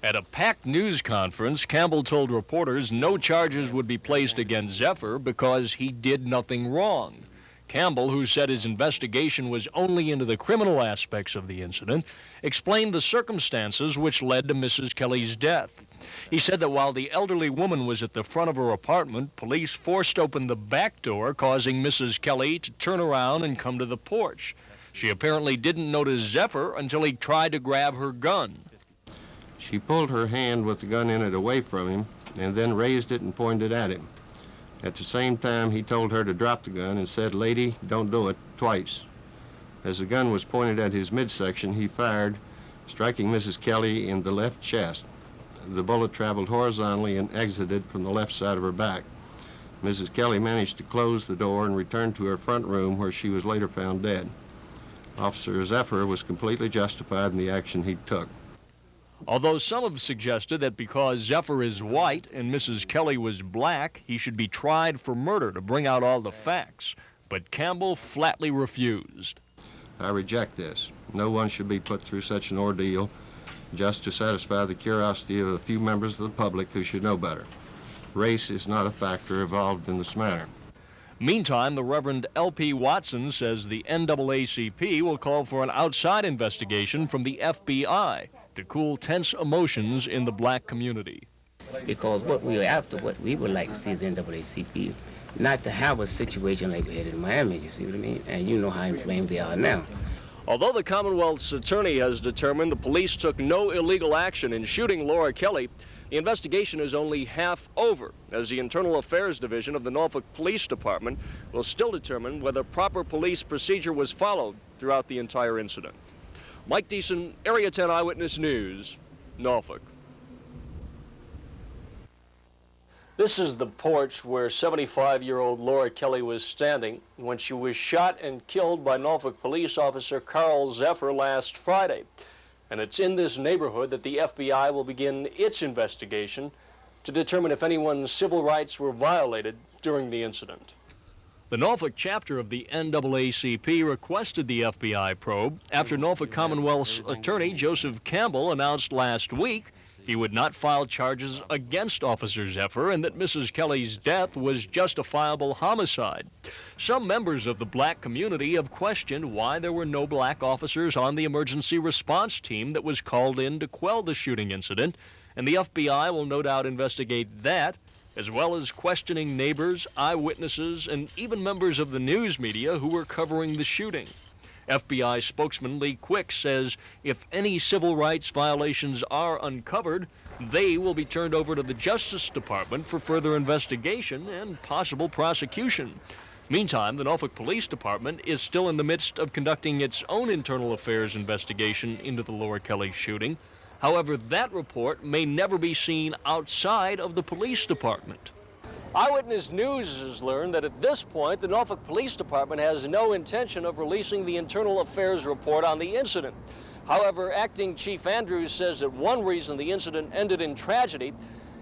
At a packed news conference, Campbell told reporters no charges would be placed against Zephyr because he did nothing wrong. Campbell, who said his investigation was only into the criminal aspects of the incident, explained the circumstances which led to Mrs. Kelly's death. He said that while the elderly woman was at the front of her apartment, police forced open the back door, causing Mrs. Kelly to turn around and come to the porch. She apparently didn't notice Zephyr until he tried to grab her gun. She pulled her hand with the gun in it away from him and then raised it and pointed at him. At the same time, he told her to drop the gun and said, "Lady, don't do it," twice. As the gun was pointed at his midsection, he fired, striking Mrs. Kelly in the left chest. The bullet traveled horizontally and exited from the left side of her back. Mrs. Kelly managed to close the door and return to her front room, where she was later found dead. Officer Zephyr was completely justified in the action he took. Although some have suggested that because Zephyr is white and Mrs. Kelly was black, he should be tried for murder to bring out all the facts. But Campbell flatly refused. I reject this. No one should be put through such an ordeal just to satisfy the curiosity of a few members of the public who should know better. Race is not a factor involved in this matter. Meantime, the Reverend L.P. Watson says the NAACP will call for an outside investigation from the FBI to cool tense emotions in the black community. Because what we are after, what we would like to see is the NAACP, not to have a situation like we had in Miami, you see what I mean? And you know how inflamed they are now. Although the Commonwealth's attorney has determined the police took no illegal action in shooting Laura Kelly, the investigation is only half over, as the Internal Affairs Division of the Norfolk Police Department will still determine whether proper police procedure was followed throughout the entire incident. Mike Deason, Area 10 Eyewitness News, Norfolk. This is the porch where 75-year-old Laura Kelly was standing when she was shot and killed by Norfolk police officer Carl Zephyr last Friday. And it's in this neighborhood that the FBI will begin its investigation to determine if anyone's civil rights were violated during the incident. The Norfolk chapter of the NAACP requested the FBI probe after Norfolk Commonwealth's attorney Joseph Campbell announced last week he would not file charges against Officer Zephyr and that Mrs. Kelly's death was justifiable homicide. Some members of the black community have questioned why there were no black officers on the emergency response team that was called in to quell the shooting incident, and the FBI will no doubt investigate that, as well as questioning neighbors, eyewitnesses, and even members of the news media who were covering the shooting. FBI spokesman Lee Quick says if any civil rights violations are uncovered, they will be turned over to the Justice Department for further investigation and possible prosecution. Meantime, the Norfolk Police Department is still in the midst of conducting its own internal affairs investigation into the Laura Kelly shooting. However, that report may never be seen outside of the police department. Eyewitness News has learned that at this point, the Norfolk Police Department has no intention of releasing the internal affairs report on the incident. However, Acting Chief Andrews says that one reason the incident ended in tragedy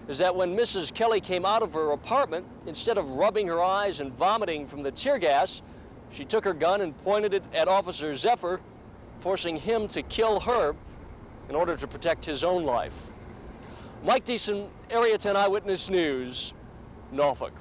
is that when Mrs. Kelly came out of her apartment, instead of rubbing her eyes and vomiting from the tear gas, she took her gun and pointed it at Officer Zephyr, forcing him to kill her in order to protect his own life. Mike Deason, Area 10 Eyewitness News, Norfolk.